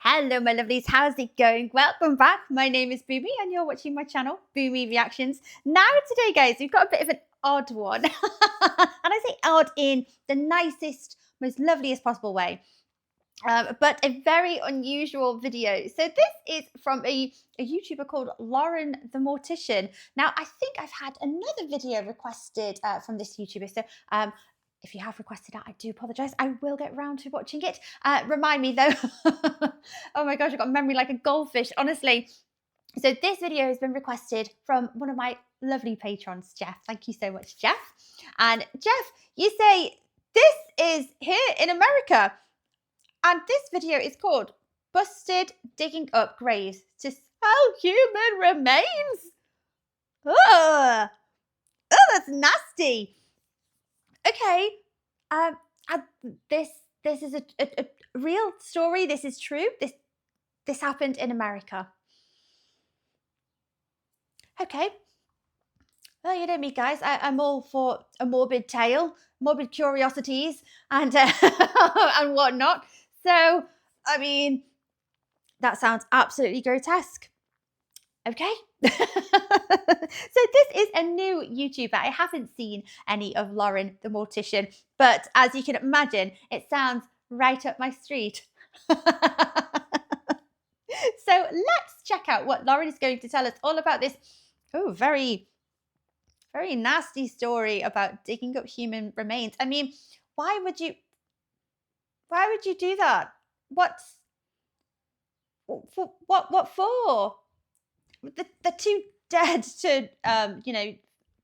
Hello, my lovelies. How's it going? Welcome back. My name is Boomy, and you're watching my channel, Boomy Reactions. Now, today, guys, we've got a bit of an odd one. And I say odd in the nicest, most loveliest possible way. But a very unusual video. So this is from a YouTuber called Lauren the Mortician. Now, I think I've had another video requested from this YouTuber. So if you have requested that, I do apologise. I will get round to watching it. Remind me though. Oh my gosh, I've got memory like a goldfish, honestly. So this video has been requested from one of my lovely patrons, Jeff. Thank you so much, Jeff. And Jeff, you say, this is here in America. And this video is called Busted Digging Up Graves to Sell Human Remains. Oh, that's nasty. Okay, this is a real story. This is true. This happened in America. Okay. Well, you know me, guys. I'm all for a morbid tale, morbid curiosities, and and whatnot. So, I mean, that sounds absolutely grotesque. Okay. So this is a new YouTuber. I haven't seen any of Lauren the Mortician, but as you can imagine, it sounds right up my street. So let's check out what Lauren is going to tell us all about this very nasty story about digging up human remains. I mean, why would you do that? What for? They're too dead to,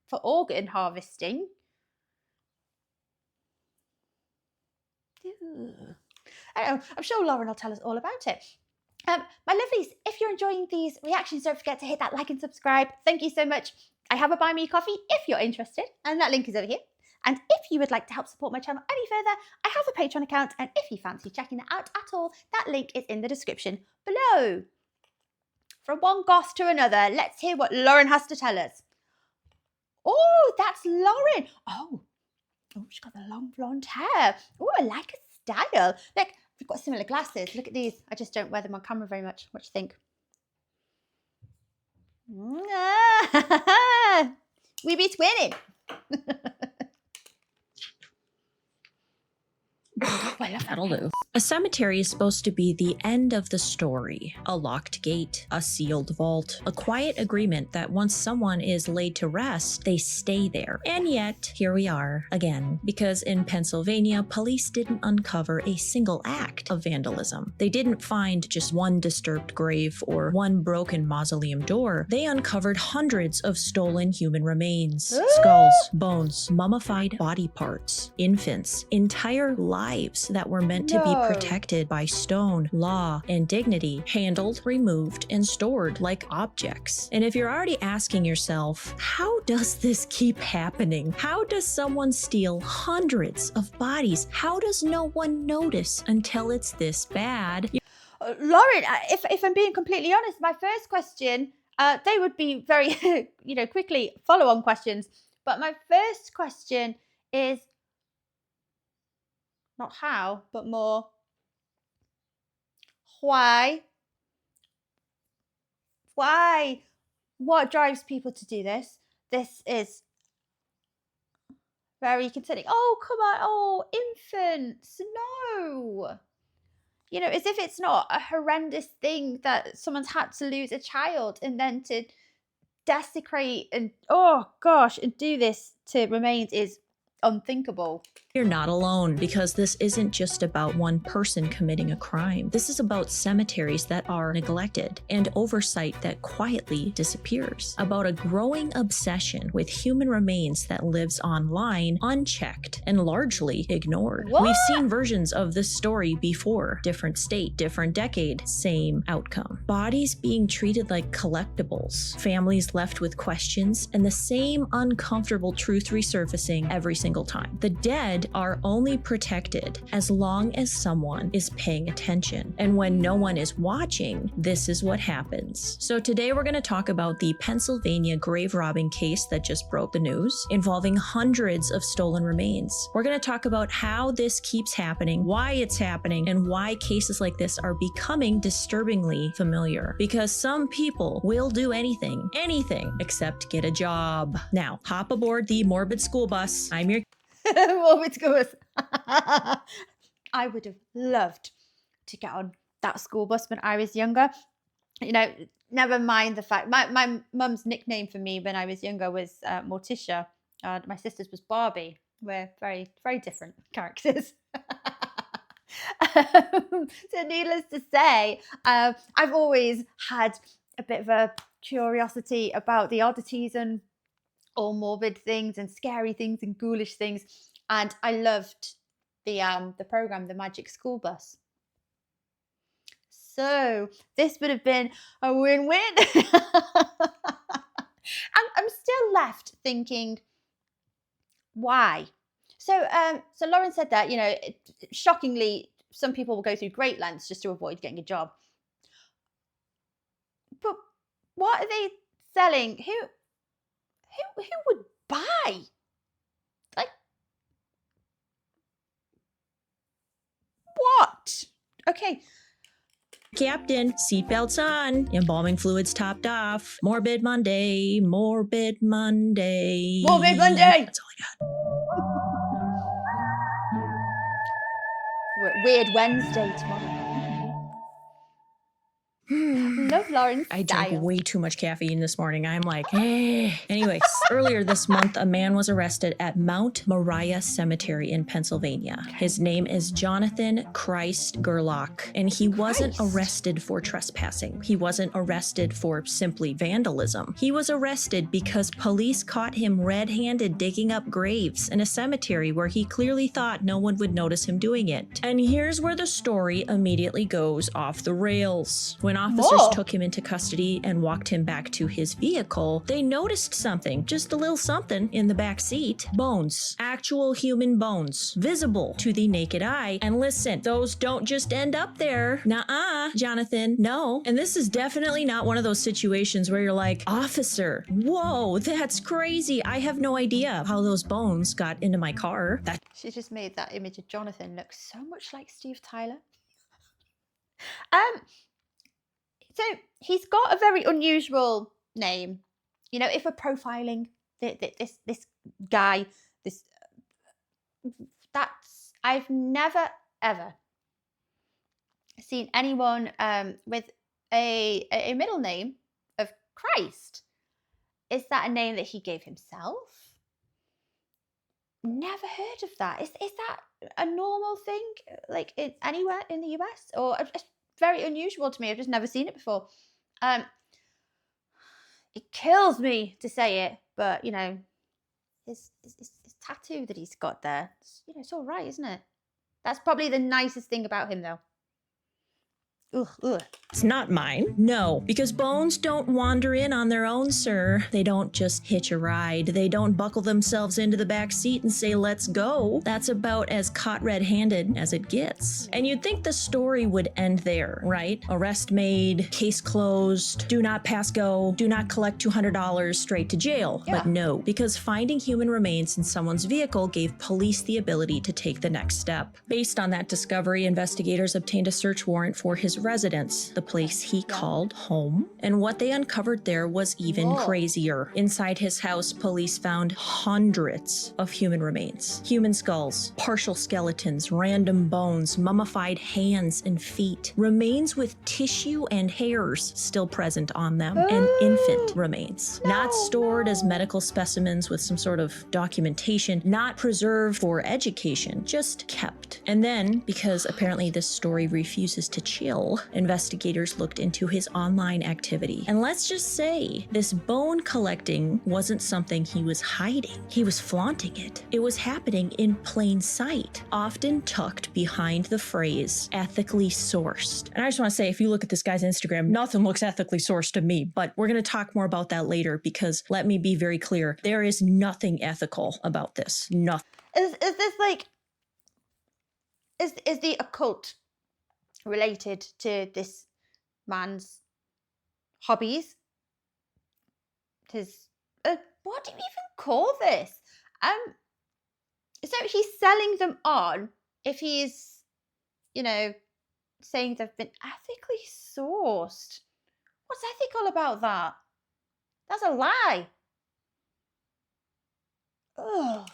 for organ harvesting. I don't know. I'm sure Lauren will tell us all about it. My lovelies, if you're enjoying these reactions, don't forget to hit that like and subscribe. Thank you so much. I have a Buy Me a Coffee if you're interested, and that link is over here. And if you would like to help support my channel any further, I have a Patreon account, and if you fancy checking that out at all, that link is in the description below. From one goth to another, let's hear what Lauren has to tell us. Oh, that's Lauren. Oh, she's got the long blonde hair. Oh, I like her style. Look, we've got similar glasses. Look at these. I just don't wear them on camera very much. What do you think? We be twinning. Oh, I love That'll do. A cemetery is supposed to be the end of the story. A locked gate, a sealed vault, a quiet agreement that once someone is laid to rest, they stay there. And yet, here we are again, because in Pennsylvania, police didn't uncover a single act of vandalism. They didn't find just one disturbed grave or one broken mausoleum door. They uncovered hundreds of stolen human remains, skulls, bones, mummified body parts, infants, entire lives that were meant to be protected by stone, law, and dignity, handled, removed, and stored like objects. And if you're already asking yourself, how does this keep happening? How does someone steal hundreds of bodies? How does no one notice until it's this bad? Lauren, if I'm being completely honest, my first question, they would be very, quickly follow-on questions. But my first question is, not how, but more why? Why? What drives people to do this? This is very concerning. Oh, come on. Oh, infants. No. As if it's not a horrendous thing that someone's had to lose a child and then to desecrate and, oh gosh, and do this to remains is unthinkable. You're not alone, because this isn't just about one person committing a crime. This is about cemeteries that are neglected and oversight that quietly disappears. About a growing obsession with human remains that lives online, unchecked and largely ignored. What? We've seen versions of this story before. Different state, different decade, same outcome. Bodies being treated like collectibles, families left with questions, and the same uncomfortable truth resurfacing every single single time. The dead are only protected as long as someone is paying attention. And when no one is watching, this is what happens. So today we're going to talk about the Pennsylvania grave robbing case that just broke the news, involving hundreds of stolen remains. We're going to talk about how this keeps happening, why it's happening, and why cases like this are becoming disturbingly familiar. Because some people will do anything, except get a job. Now, hop aboard the Morbid school bus. I'm your Morbid school bus. I would have loved to get on that school bus when I was younger. You know, never mind the fact my mum's nickname for me when I was younger was Mortician. My sister's was Barbie. We're very, very different characters. So needless to say, I've always had a bit of a curiosity about the oddities and all morbid things and scary things and ghoulish things. And I loved the program, The Magic School Bus. So this would have been a win-win. I'm still left thinking, why? So Lauren said that, you know, shockingly, some people will go through great lengths just to avoid getting a job. But what are they selling? Who would buy? Like, what? Okay. Captain, seatbelts on, embalming fluids topped off. Morbid Monday, Morbid Monday. Morbid Monday! That's all I got. Weird Wednesday tomorrow. Love Lauren's I style. drank way too much caffeine this morning. I'm like, hey. Anyways, earlier this month, a man was arrested at Mount Moriah Cemetery in Pennsylvania. His name is Jonathan Christ Gerlach, and he wasn't arrested for trespassing. He wasn't arrested for simply vandalism. He was arrested because police caught him red-handed digging up graves in a cemetery where he clearly thought no one would notice him doing it. And here's where the story immediately goes off the rails. When officers took him into custody and walked him back to his vehicle, they noticed something, just a little something in the back seat. Bones. Actual human bones. Visible to the naked eye. And listen, those don't just end up there. Nuh-uh, Jonathan, no. And this is definitely not one of those situations where you're like, officer, whoa, that's crazy. I have no idea how those bones got into my car. She just made that image of Jonathan look so much like Steve Tyler. So he's got a very unusual name. You know, if we're profiling this guy, I've never ever seen anyone with a middle name of Christ. Is that a name that he gave himself? Never heard of that. Is that a normal thing, like anywhere in the US, or it's very unusual to me? I've just never seen it before. It kills me to say it, but you know, his tattoo that he's got there, it's all right, isn't it? That's probably the nicest thing about him, though. Ugh. It's not mine. No, because bones don't wander in on their own, sir. They don't just hitch a ride. They don't buckle themselves into the back seat and say, let's go. That's about as caught red-handed as it gets. And you'd think the story would end there, right? Arrest made, case closed, do not pass go, do not collect $200 straight to jail. Yeah. But no, because finding human remains in someone's vehicle gave police the ability to take the next step. Based on that discovery, investigators obtained a search warrant for his residence, the place he called home. And what they uncovered there was even crazier. Inside his house, police found hundreds of human remains. Human skulls, partial skeletons, random bones, mummified hands and feet, remains with tissue and hairs still present on them, and infant remains. Not stored as medical specimens with some sort of documentation, not preserved for education, just kept. And then, because apparently this story refuses to chill, investigators looked into his online activity. And let's just say, this bone collecting wasn't something he was hiding. He was flaunting it. It was happening in plain sight, often tucked behind the phrase, ethically sourced. And I just want to say, if you look at this guy's Instagram, nothing looks ethically sourced to me, but we're going to talk more about that later, because let me be very clear, there is nothing ethical about this. Nothing. Is this like, is the occult related to this man's hobbies? His what do you even call this? So he's selling them on if he's, you know, saying they've been ethically sourced. What's ethical about that? That's a lie. Ugh.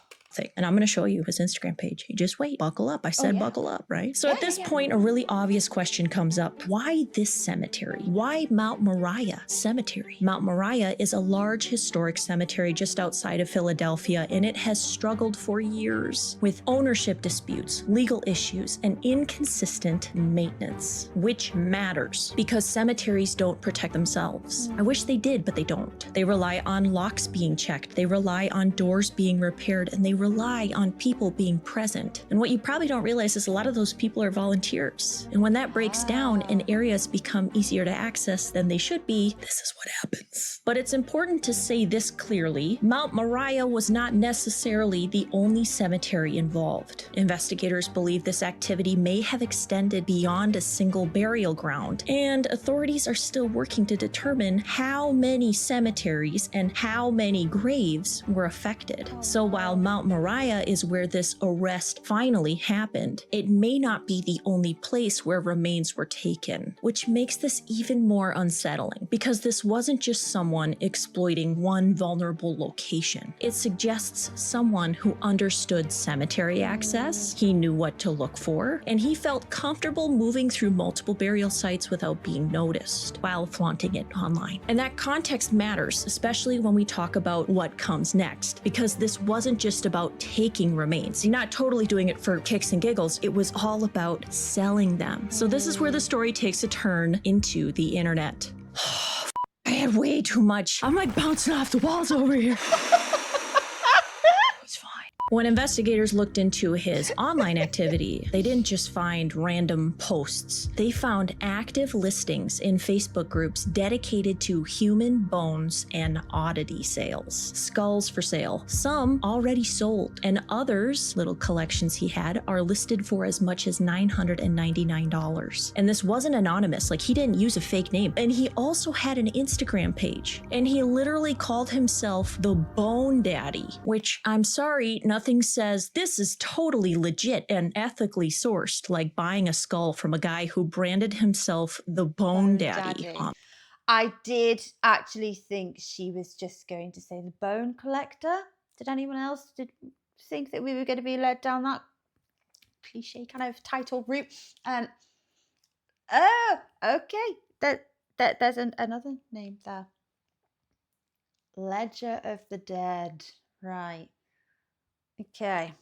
And I'm going to show you his Instagram page. You just wait, buckle up. I said buckle up, right? So at this point, a really obvious question comes up. Why this cemetery? Why Mount Moriah Cemetery? Mount Moriah is a large historic cemetery just outside of Philadelphia, and it has struggled for years with ownership disputes, legal issues, and inconsistent maintenance, which matters because cemeteries don't protect themselves. I wish they did, but they don't. They rely on locks being checked. They rely on doors being repaired, and they rely on people being present. And what you probably don't realize is a lot of those people are volunteers. And when that breaks down and areas become easier to access than they should be, this is what happens. But it's important to say this clearly. Mount Moriah was not necessarily the only cemetery involved. Investigators believe this activity may have extended beyond a single burial ground, and authorities are still working to determine how many cemeteries and how many graves were affected. So while Mount Moriah is where this arrest finally happened, it may not be the only place where remains were taken, which makes this even more unsettling because this wasn't just someone exploiting one vulnerable location. It suggests someone who understood cemetery access, he knew what to look for, and he felt comfortable moving through multiple burial sites without being noticed while flaunting it online. And that context matters, especially when we talk about what comes next, because this wasn't just about taking remains. You're not totally doing it for kicks and giggles. It was all about selling them. So this is where the story takes a turn into the internet. I had way too much. I'm like bouncing off the walls over here. It's fine. When investigators looked into his online activity, they didn't just find random posts. They found active listings in Facebook groups dedicated to human bones and oddity sales. Skulls for sale. Some already sold, and others, little collections he had, are listed for as much as $999. And this wasn't anonymous, like he didn't use a fake name. And he also had an Instagram page, and he literally called himself the Bone Daddy, which I'm sorry, nothing says this is totally legit and ethically sourced, like buying a skull from a guy who branded himself the Bone Daddy. I did actually think she was just going to say the bone collector. Did anyone else think that we were going to be led down that cliche kind of title route? Oh, okay. There's another name there. Ledger of the Dead. Right. Okay.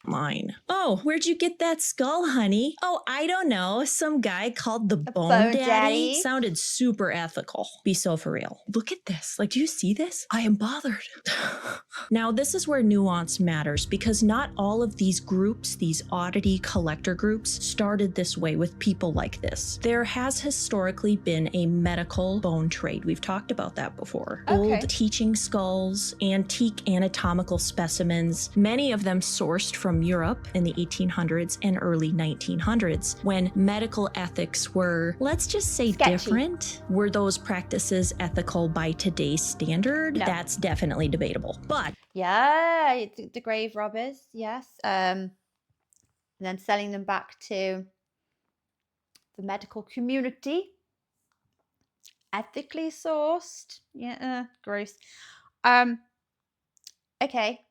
Mine. Oh, where'd you get that skull, honey? Oh, I don't know. Some guy called the Bone Daddy. Sounded super ethical. Be so for real. Look at this. Like, do you see this? I am bothered. Now, this is where nuance matters because not all of these groups, these oddity collector groups, started this way with people like this. There has historically been a medical bone trade. We've talked about that before. Okay. Old teaching skulls, antique anatomical specimens, many of them sourced from Europe in the 1800s and early 1900s, when medical ethics were, let's just say, sketchy. Different. Were those practices ethical by today's standard? No. That's definitely debatable. But yeah, the grave robbers, yes. And then selling them back to the medical community. Ethically sourced. Yeah, gross. Okay.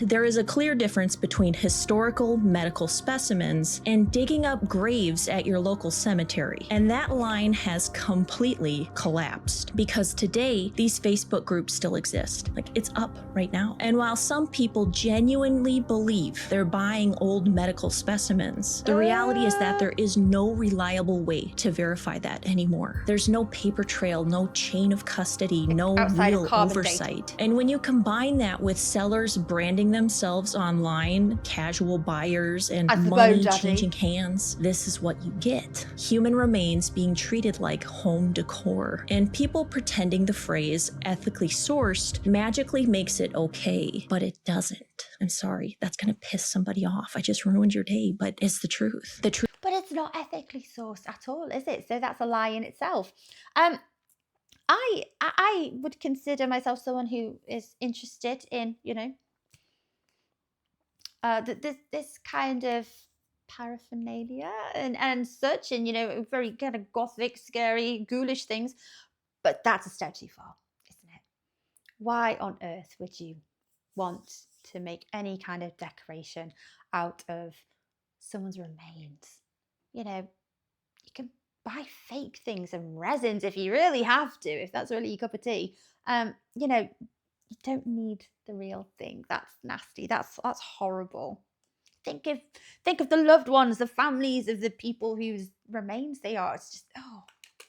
There is a clear difference between historical medical specimens and digging up graves at your local cemetery. And that line has completely collapsed because today these Facebook groups still exist. Like, it's up right now. And while some people genuinely believe they're buying old medical specimens, the reality is that there is no reliable way to verify that anymore. There's no paper trail, no chain of custody, no real oversight. And when you combine that with seller sellers branding themselves online, casual buyers, and As the money Bone Daddy. changing hands, this is what you get. Human remains being treated like home decor, and people pretending the phrase ethically sourced magically makes it okay, but it doesn't. I'm sorry, that's gonna piss somebody off. I just ruined your day, but it's the truth. The truth. But it's not ethically sourced at all, is it? So that's a lie in itself. I would consider myself someone who is interested in, this kind of paraphernalia and such, and very kind of gothic, scary, ghoulish things. But that's a step too far, isn't it? Why on earth would you want to make any kind of decoration out of someone's remains? You can buy fake things and resins if you really have to, if that's really your cup of tea. You don't need the real thing. That's nasty. That's horrible. Think of the loved ones, the families of the people whose remains they are. It's just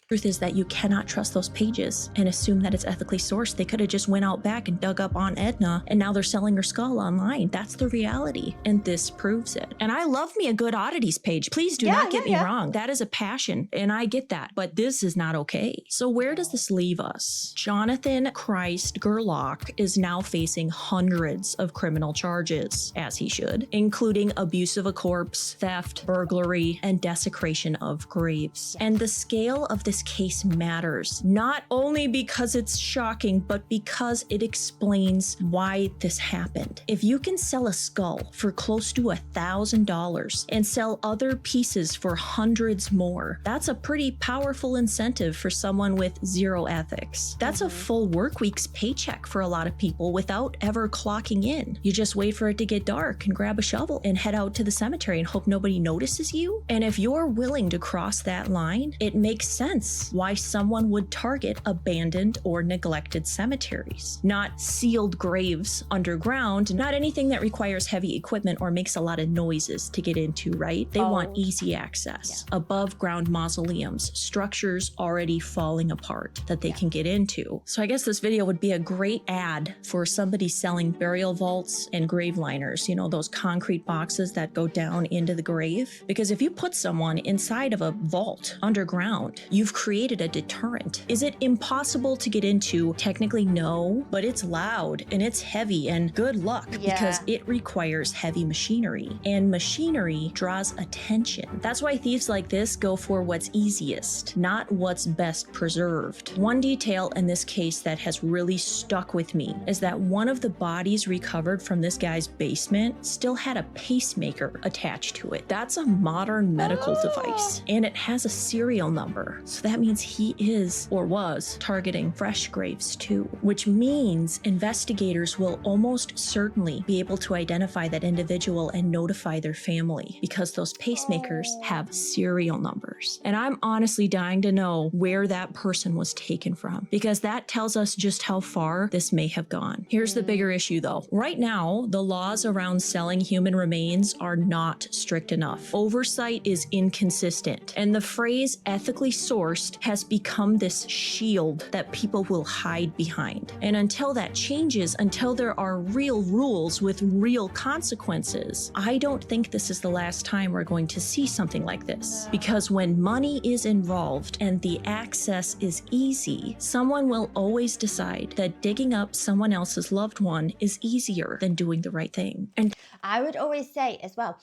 Truth is that you cannot trust those pages and assume that it's ethically sourced. They could have just went out back and dug up Aunt Edna, and now they're selling her skull online. That's the reality, and this proves it. And I love me a good oddities page. Please do not get me wrong. That is a passion, and I get that, but this is not okay. So where does this leave us? Jonathan Christ Gerlach is now facing hundreds of criminal charges, as he should, including abuse of a corpse, theft, burglary, and desecration of graves. And the scale of this case matters, not only because it's shocking, but because it explains why this happened. If you can sell a skull for close to $1,000 and sell other pieces for hundreds more, that's a pretty powerful incentive for someone with zero ethics. That's a full work week's paycheck for a lot of people without ever clocking in. You just wait for it to get dark and grab a shovel and head out to the cemetery and hope nobody notices you. And if you're willing to cross that line, it makes sense why someone would target abandoned or neglected cemeteries, not sealed graves underground, not anything that requires heavy equipment or makes a lot of noises to get into, right? They want easy access, above ground mausoleums, structures already falling apart that they can get into. So I guess this video would be a great ad for somebody selling burial vaults and grave liners, those concrete boxes that go down into the grave. Because if you put someone inside of a vault underground, you've created a deterrent. Is it impossible to get into? Technically, no, but it's loud and it's heavy, and good luck because it requires heavy machinery, and machinery draws attention. That's why thieves like this go for what's easiest, not what's best preserved. One detail in this case that has really stuck with me is that one of the bodies recovered from this guy's basement still had a pacemaker attached to it. That's a modern medical device, and it has a serial number. So that means he is, or was, targeting fresh graves too, which means investigators will almost certainly be able to identify that individual and notify their family because those pacemakers have serial numbers. And I'm honestly dying to know where that person was taken from, because that tells us just how far this may have gone. Here's the bigger issue though. Right now, the laws around selling human remains are not strict enough. Oversight is inconsistent, and the phrase ethically sourced has become this shield that people will hide behind. And until that changes, until there are real rules with real consequences, I don't think this is the last time we're going to see something like this. Because when money is involved and the access is easy, someone will always decide that digging up someone else's loved one is easier than doing the right thing. And I would always say as well,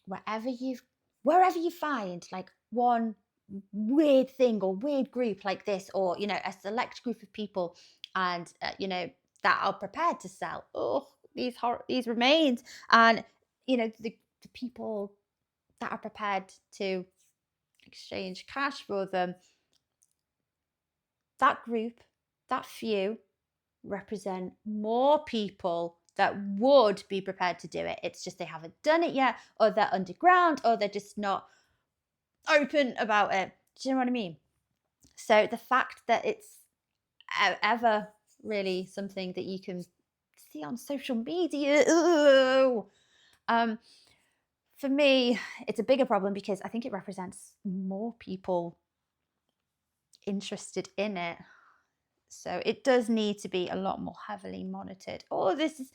wherever you find like one weird thing or weird group like this, or a select group of people, and that are prepared to sell these remains, and the people that are prepared to exchange cash for them, that group, that few, represent more people that would be prepared to do it. It's just they haven't done it yet, or they're underground, or they're just not open about it. Do you know what I mean? So the fact that it's ever really something that you can see on social media, for me, it's a bigger problem because I think it represents more people interested in it. So it does need to be a lot more heavily monitored. All this is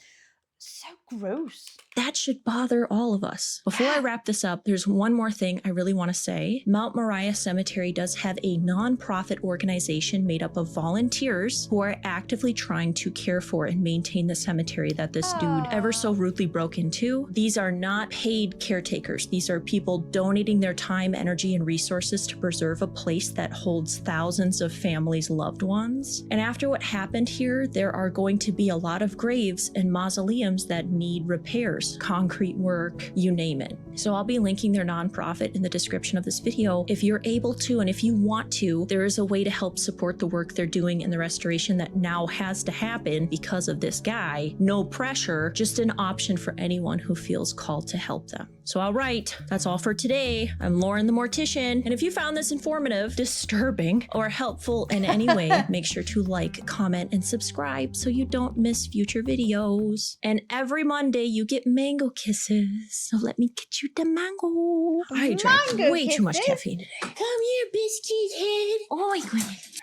So gross. That should bother all of us. Before I wrap this up, there's one more thing I really want to say. Mount Moriah Cemetery does have a non-profit organization made up of volunteers who are actively trying to care for and maintain the cemetery that this dude ever so rudely broke into. These are not paid caretakers. These are people donating their time, energy, and resources to preserve a place that holds thousands of families' loved ones. And after what happened here, there are going to be a lot of graves and mausoleums that need repairs, concrete work, you name it. So I'll be linking their nonprofit in the description of this video. If you're able to, and if you want to, there is a way to help support the work they're doing in the restoration that now has to happen because of this guy. No pressure, just an option for anyone who feels called to help them. So all right, that's all for today. I'm Lauren the Mortician, and if you found this informative, disturbing, or helpful in any way, make sure to like, comment, and subscribe so you don't miss future videos. And every Monday you get mango kisses, so let me get you the mango. I drank Mango way too much kisses? caffeine today. Come here, biscuit head. Oh my goodness.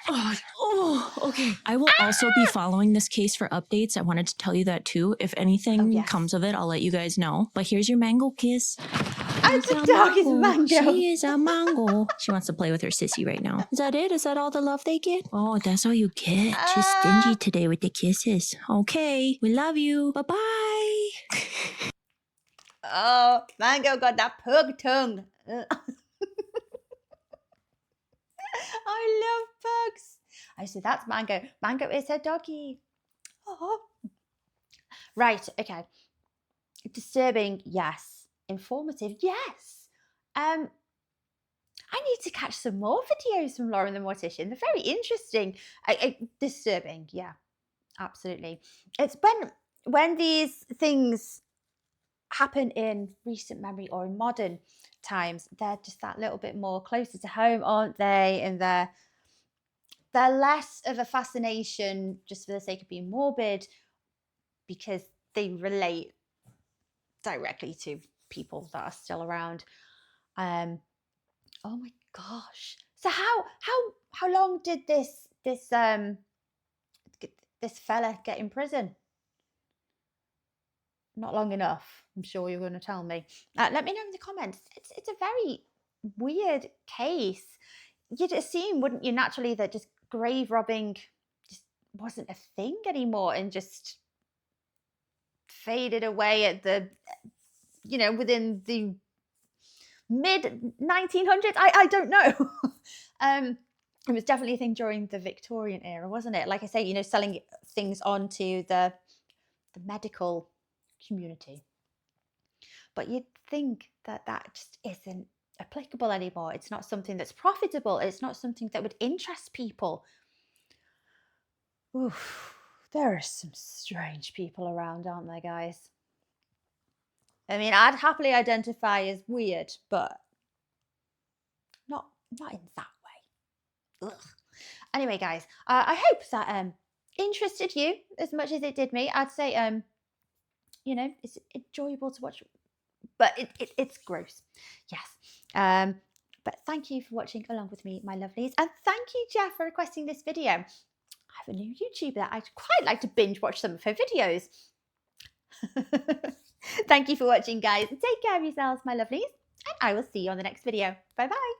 Okay. I will also be following this case for updates. I wanted to tell you that too. If anything comes of it, I'll let you guys know. But here's your mango kiss. The dog is mango. She is a mango. She wants to play with her sissy right now. Is that it? Is that all the love they get? Oh, that's all you get. She's stingy today with the kisses. Okay, we love you. Bye-bye. Oh, Mango got that pug tongue. I love pugs. I said, that's Mango. Mango is a doggy. Oh. Right, okay. Disturbing, yes. Informative, yes. I need to catch some more videos from Lauren the Mortician. They're very interesting. Disturbing, yeah, absolutely. It's when these things happen in recent memory or in modern times, they're just that little bit more closer to home, aren't they? And they're less of a fascination just for the sake of being morbid, because they relate directly to people that are still around. Oh my gosh! So how long did this fella get in prison? Not long enough. I'm sure you're going to tell me. Let me know in the comments. It's a very weird case. You'd assume, wouldn't you, naturally, that just grave robbing just wasn't a thing anymore and just faded away at the, within the mid 1900s. I don't know. It was definitely a thing during the Victorian era, wasn't it? Like I say, selling things on to the medical community. But you'd think that just isn't applicable anymore. It's not something that's profitable. It's not something that would interest people. Oof, there are some strange people around, aren't there, guys? I mean, I'd happily identify as weird, but not in that way. Ugh. Anyway, guys, I hope that interested you as much as it did me. I'd say it's enjoyable to watch, but it's gross. Yes. But thank you for watching along with me, my lovelies, and thank you, Jeff, for requesting this video. I have a new YouTuber that I'd quite like to binge watch some of her videos. Thank you for watching, guys. Take care of yourselves, my lovelies, and I will see you on the next video. Bye bye.